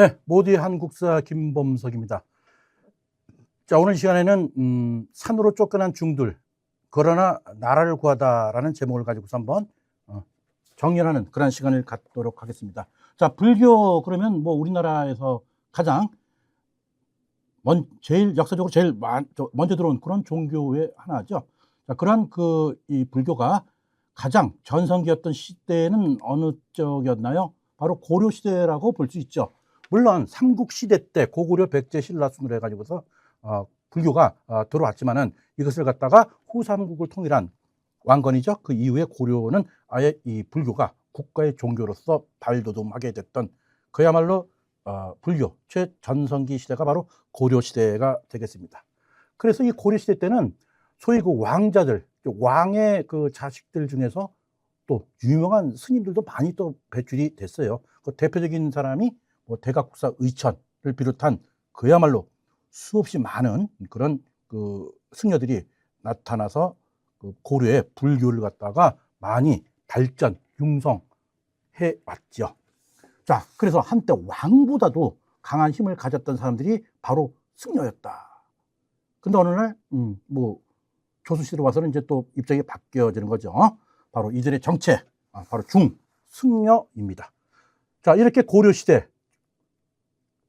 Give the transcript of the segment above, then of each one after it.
네, 모두의 한국사 김범석입니다. 자, 오늘 시간에는 산으로 쫓겨난 중들, 그러나 나라를 구하다라는 제목을 가지고서 한번 정연하는 그런 시간을 갖도록 하겠습니다. 자, 불교 그러면 뭐 우리나라에서 가장 제일 역사적으로 제일 먼저 들어온 그런 종교의 하나죠. 자, 그러한 이 불교가 가장 전성기였던 시대는 어느 쪽이었나요? 바로 고려 시대라고 볼 수 있죠. 물론 삼국시대 때 고구려 백제 신라 순으로 해가지고서 불교가 들어왔지만은 이것을 갖다가 후삼국을 통일한 왕건이죠. 그 이후에 고려는 아예 이 불교가 국가의 종교로서 발돋움하게 됐던 그야말로 불교 최전성기 시대가 바로 고려 시대가 되겠습니다. 그래서 이 고려 시대 때는 소위 그 왕자들, 왕의 그 자식들 중에서 또 유명한 스님들도 많이 또 배출이 됐어요. 그 대표적인 사람이 뭐 대각국사 의천을 비롯한 그야말로 수없이 많은 그런 그 승려들이 나타나서 그 고려의 불교를 갖다가 많이 발전, 융성해 왔죠. 자, 그래서 한때 왕보다도 강한 힘을 가졌던 사람들이 바로 승려였다. 근데 어느 날, 조선시대로 와서는 이제 또 입장이 바뀌어지는 거죠. 바로 이전의 정체, 바로 중승려입니다. 자, 이렇게 고려시대,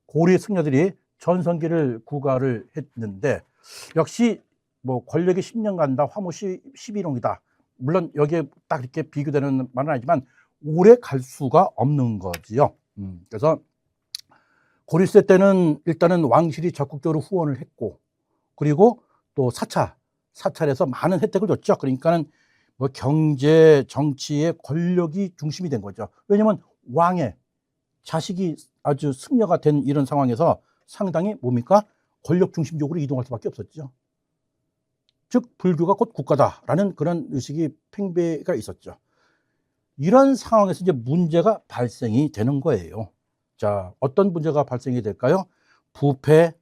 고려의 승려들이 전성기를 구가를 했는데, 역시 뭐 권력이 10년 간다, 화무 11홍이다. 물론 여기에 딱 이렇게 비교되는 말은 아니지만, 오래 갈 수가 없는 거지요. 그래서 고려시대 때는 일단은 왕실이 적극적으로 후원을 했고, 그리고 또 사찰에서 많은 혜택을 줬죠. 그러니까는 뭐 경제, 정치의 권력이 중심이 된 거죠. 왜냐면 왕의 자식이 아주 승려가 된 이런 상황에서 상당히 뭡니까? 권력 중심적으로 이동할 수밖에 없었죠. 즉 불교가 곧 국가다라는 그런 의식이 팽배가 있었죠. 이런 상황에서 이제 문제가 발생이 되는 거예요. 자, 어떤 문제가 발생이 될까요? 부패,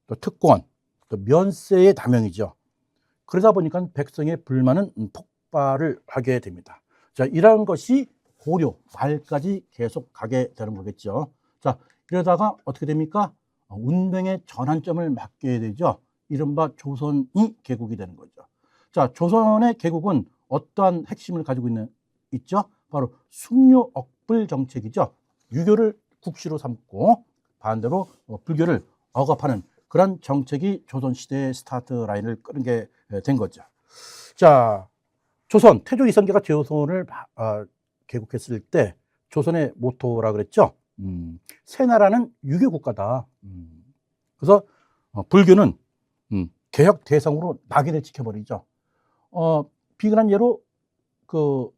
또 특권, 또 면세의 남용이죠. 그러다 보니까 백성의 불만은 폭발을 하게 됩니다. 자, 이러한 것이 고려 말까지 계속 가게 되는 거겠죠. 자, 이러다가 어떻게 됩니까? 운명의 전환점을 맞게 되죠. 이른바 조선이 개국이 되는 거죠. 자, 조선의 개국은 어떠한 핵심을 가지고 있죠? 바로 숭료억불 정책이죠. 유교를 국시로 삼고 반대로 불교를 억압하는 그런 정책이 조선시대의 스타트 라인을 끄는 게 된 거죠. 자, 조선, 태조 이성계가 조선을 개국했을 때 조선의 모토라 그랬죠. 새 나라는 유교 국가다. 그래서 불교는 개혁 대상으로 낙인을 찍혀버리죠. 비근한 예로 그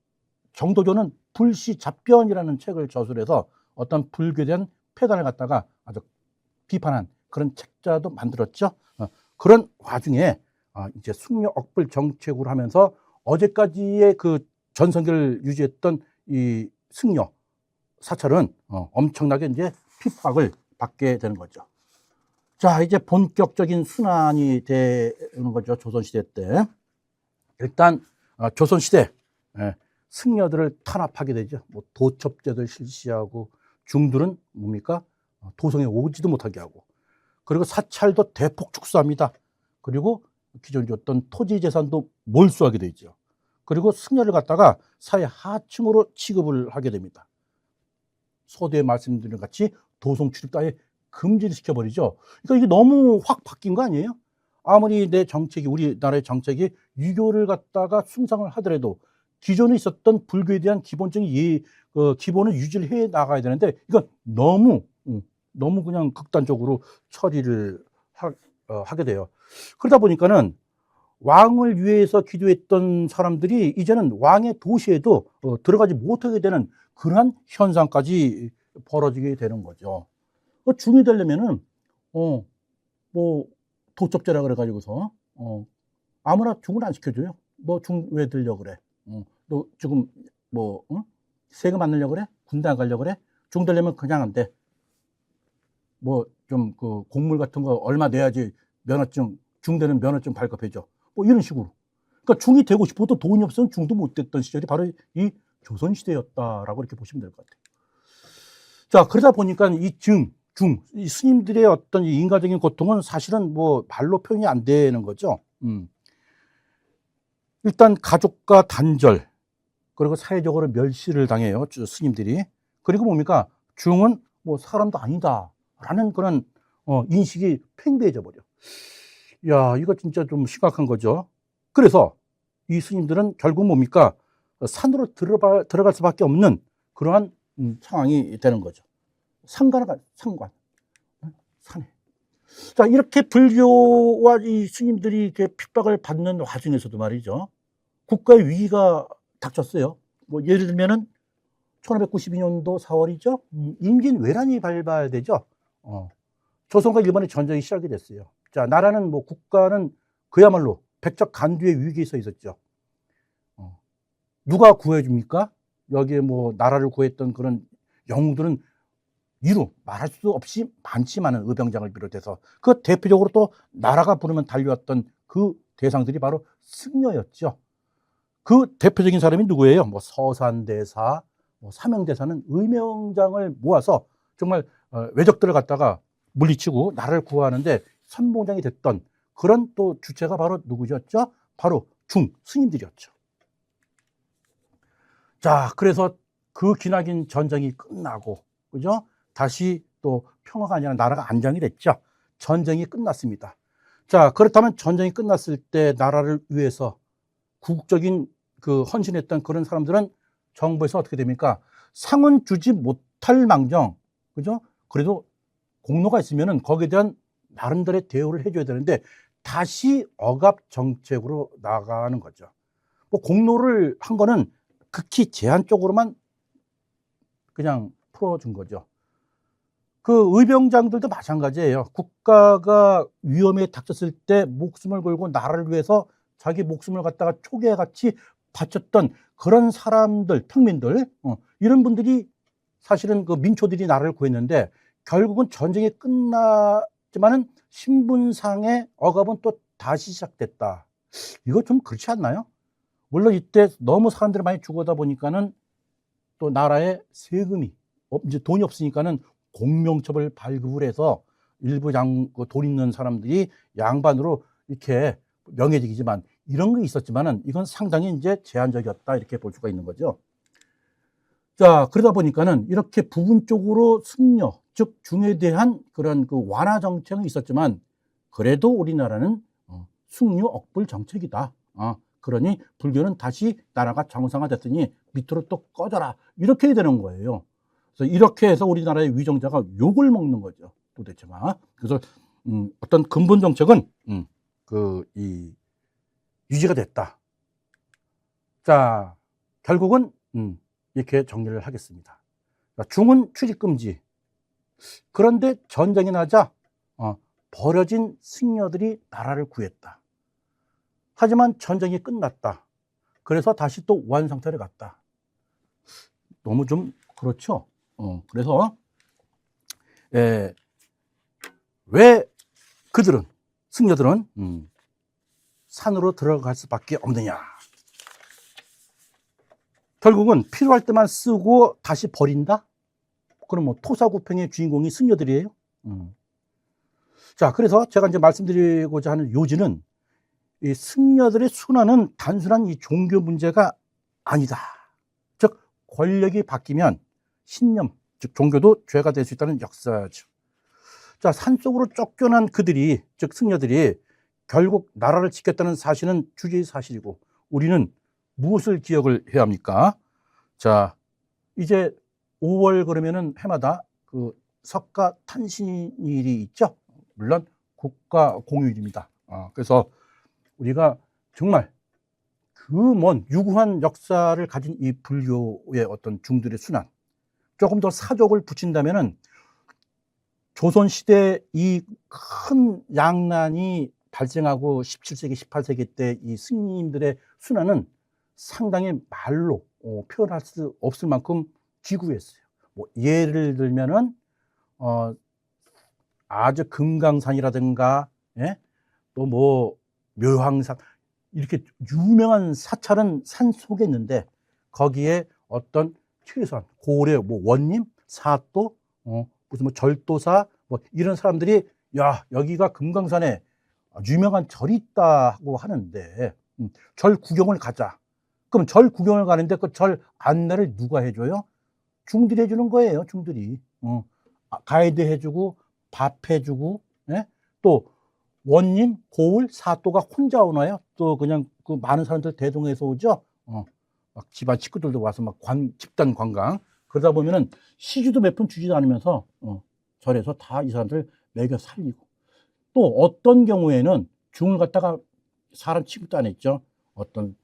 정도교는 불시잡변이라는 책을 저술해서 어떤 불교에 대한 폐단을 갖다가 아주 비판한 그런 책자도 만들었죠. 그런 와중에 이제 숭료억불 정책으로 하면서 어제까지의 그 전성기를 유지했던 이 승려 사찰은 엄청나게 이제 핍박을 받게 되는 거죠. 자, 이제 본격적인 순환이 되는 거죠. 조선시대 때. 일단 조선시대 승려들을 탄압하게 되죠. 뭐 도첩제를 실시하고 중들은 뭡니까? 도성에 오지도 못하게 하고, 그리고 사찰도 대폭 축소합니다. 그리고 기존에 줬던 토지 재산도 몰수하게 되죠. 그리고 승려를 갖다가 사회 하층으로 취급을 하게 됩니다. 서두에 말씀드린 같이 도성 출입도 아예 금지를 시켜버리죠. 그러니까 이게 너무 확 바뀐 거 아니에요? 아무리 우리나라의 정책이 유교를 갖다가 숭상을 하더라도 기존에 있었던 불교에 대한 기본적인 기본을 유지를 해 나가야 되는데, 이건 너무 그냥 극단적으로 처리를 하게 돼요. 그러다 보니까는 왕을 위해서 기도했던 사람들이 이제는 왕의 도시에도 들어가지 못하게 되는 그러한 현상까지 벌어지게 되는 거죠. 중이 되려면은 뭐 도첩제라 그래가지고서 아무나 중을 안 시켜줘요. 너 중 왜 들려 그래? 너 지금 세금 안 내려고 그래? 군대 안 가려고 그래? 중 되려면 그냥 안 돼. 뭐 좀 그 곡물 같은 거 얼마 내야지 면허증, 중대는 면허증 발급해줘. 뭐 이런 식으로. 그러니까 중이 되고 싶어도 돈이 없으면 중도 못 됐던 시절이 바로 이 조선시대였다라고 이렇게 보시면 될 것 같아요. 자, 그러다 보니까 이 이 스님들의 어떤 인간적인 고통은 사실은 뭐 말로 표현이 안 되는 거죠. 일단 가족과 단절, 그리고 사회적으로 멸시를 당해요, 스님들이. 그리고 뭡니까? 중은 뭐 사람도 아니다라는 그런 인식이 팽배해져 버려. 야, 이거 진짜 좀 심각한 거죠. 그래서 이 스님들은 결국 뭡니까? 산으로 들어갈 수밖에 없는 그러한 상황이 되는 거죠. 상관. 산에. 자, 이렇게 불교와 이 스님들이 이렇게 핍박을 받는 와중에서도 말이죠. 국가의 위기가 닥쳤어요. 뭐 예를 들면은 1592년도 4월이죠. 임진왜란이 발발되죠. 조선과 일본의 전쟁이 시작이 됐어요. 자, 나라는 뭐 국가는 그야말로 백척간두의 위기에 서 있었죠. 누가 구해줍니까? 여기에 뭐 나라를 구했던 그런 영웅들은 이루 말할 수 없이 많지만은 의병장을 비롯해서 그 대표적으로 또 나라가 부르면 달려왔던 그 대상들이 바로 승려였죠. 그 대표적인 사람이 누구예요? 뭐 서산대사, 뭐 사명대사는 의명장을 모아서 정말 외적들을 갖다가 물리치고 나라를 구하는데 선봉장이 됐던 그런 또 주체가 바로 누구였죠? 바로 스님들이었죠. 자, 그래서 그 기나긴 전쟁이 끝나고, 그죠? 다시 또 평화가 아니라 나라가 안정이 됐죠. 전쟁이 끝났습니다. 자, 그렇다면 전쟁이 끝났을 때 나라를 위해서 국적인 그 헌신했던 그런 사람들은 정부에서 어떻게 됩니까? 상은 주지 못할 망정, 그죠? 그래도 공로가 있으면은 거기에 대한 나름대로의 대우를 해줘야 되는데 다시 억압 정책으로 나가는 거죠. 뭐 공로를 한 거는 극히 제한적으로만 그냥 풀어준 거죠. 그 의병장들도 마찬가지예요. 국가가 위험에 닥쳤을 때 목숨을 걸고 나라를 위해서 자기 목숨을 갖다가 초계같이 바쳤던 그런 사람들, 평민들, 이런 분들이 사실은 그 민초들이 나라를 구했는데 결국은 전쟁이 끝났지만은 신분상의 억압은 또 다시 시작됐다. 이거 좀 그렇지 않나요? 물론 이때 너무 사람들이 많이 죽어다 보니까는 또 나라에 세금이 이제 돈이 없으니까는 공명첩을 발급을 해서 일부 돈 있는 사람들이 양반으로 이렇게 명예직이지만 이런 게 있었지만은 이건 상당히 이제 제한적이었다 이렇게 볼 수가 있는 거죠. 자, 그러다 보니까는 이렇게 부분적으로 승려, 즉 중에 대한 그런 그 완화 정책은 있었지만 그래도 우리나라는 승려 억불 정책이다. 그러니 불교는 다시 나라가 정상화됐더니 밑으로 또 꺼져라. 이렇게 되는 거예요. 그래서 이렇게 해서 우리나라의 위정자가 욕을 먹는 거죠. 도대체가. 그래서 어떤 근본 정책은 유지가 됐다. 자, 결국은 이렇게 정리를 하겠습니다. 중은 출입금지. 그런데 전쟁이 나자 버려진 승려들이 나라를 구했다. 하지만 전쟁이 끝났다. 그래서 다시 또 우한 상태를 갔다. 너무 좀 그렇죠. 그래서 왜 그들은 승려들은 산으로 들어갈 수밖에 없느냐. 결국은 필요할 때만 쓰고 다시 버린다? 그럼 뭐 토사구팽의 주인공이 승려들이에요. 자, 그래서 제가 이제 말씀드리고자 하는 요지는 이 승려들의 순환은 단순한 이 종교 문제가 아니다. 즉 권력이 바뀌면 신념, 즉 종교도 죄가 될 수 있다는 역사죠. 자, 산속으로 쫓겨난 그들이, 즉 승려들이 결국 나라를 지켰다는 사실은 주지사실이고 우리는 무엇을 기억을 해야 합니까? 자, 이제 5월 그러면은 해마다 그 석가 탄신일이 있죠. 물론 국가 공휴일입니다. 그래서 우리가 정말 그 먼 유구한 역사를 가진 이 불교의 어떤 중들의 순환, 조금 더 사족을 붙인다면은 조선시대 이 큰 양난이 발생하고 17세기, 18세기 때 이 스님들의 순환은 상당히 말로 표현할 수 없을 만큼 기구했어요. 뭐 예를 들면은 아주 금강산이라든가, 예? 또 뭐 묘황산 이렇게 유명한 사찰은 산 속에 있는데 거기에 어떤 최소한 고려 뭐 원림, 사또, 무슨 뭐 절도사 뭐 이런 사람들이 야 여기가 금강산에 유명한 절이 있다고 하는데 절 구경을 가자. 그럼 절 구경을 가는데 그 절 안내를 누가 해줘요? 중들이 해주는 거예요. 중들이 가이드 해주고 밥 해주고 예? 또 원님, 고을, 사또가 혼자 오나요? 또 그냥 그 많은 사람들 대동해서 오죠. 막 집안 식구들도 와서 막 집단 관광. 그러다 보면은 시주도 몇 푼 주지도 않으면서 절에서 다 이 사람들 먹여 살리고 또 어떤 경우에는 중을 갖다가 사람 취급도 안 했죠. 어떤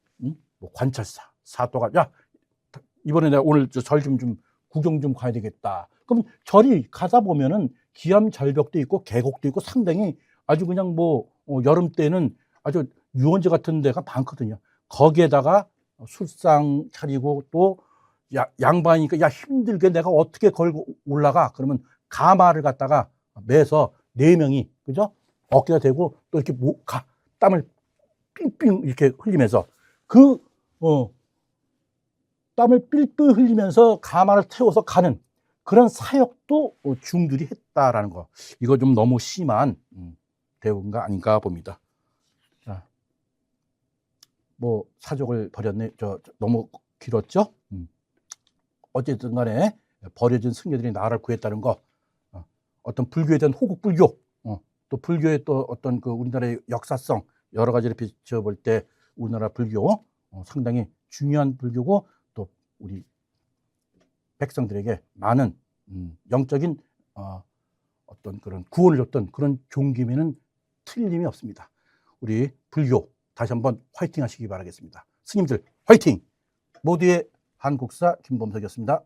뭐 관찰사, 사또가 야 이번에 내가 오늘 절 좀 구경 좀 가야 되겠다. 그럼 절이 가다 보면은 기암절벽도 있고 계곡도 있고 상당히 아주 그냥 뭐 여름 때는 아주 유원지 같은 데가 많거든요. 거기에다가 술상 차리고 또 양반이니까 야 힘들게 내가 어떻게 걸고 올라가 그러면 가마를 갖다가 매서 4명이 그죠 어깨가 대고 또 이렇게 땀을 삥삥 이렇게 흘리면서 땀을 삘삘 흘리면서 가마를 태워서 가는 그런 사역도 중들이 했다라는 거. 이거 좀 너무 심한 대우가 아닌가 봅니다. 자, 뭐 사족을 버렸네. 너무 길었죠? 어쨌든 간에 버려진 승려들이 나라를 구했다는 거. 어떤 불교에 대한 호국 불교, 또 불교의 또 어떤 그 우리나라의 역사성 여러 가지를 비춰볼 때 우리나라 불교 상당히 중요한 불교고 또 우리 백성들에게 많은 영적인 어떤 그런 구원을 줬던 그런 종김에는 틀림이 없습니다. 우리 불교 다시 한번 화이팅 하시기 바라겠습니다. 스님들 화이팅! 모두의 한국사 김범석이었습니다.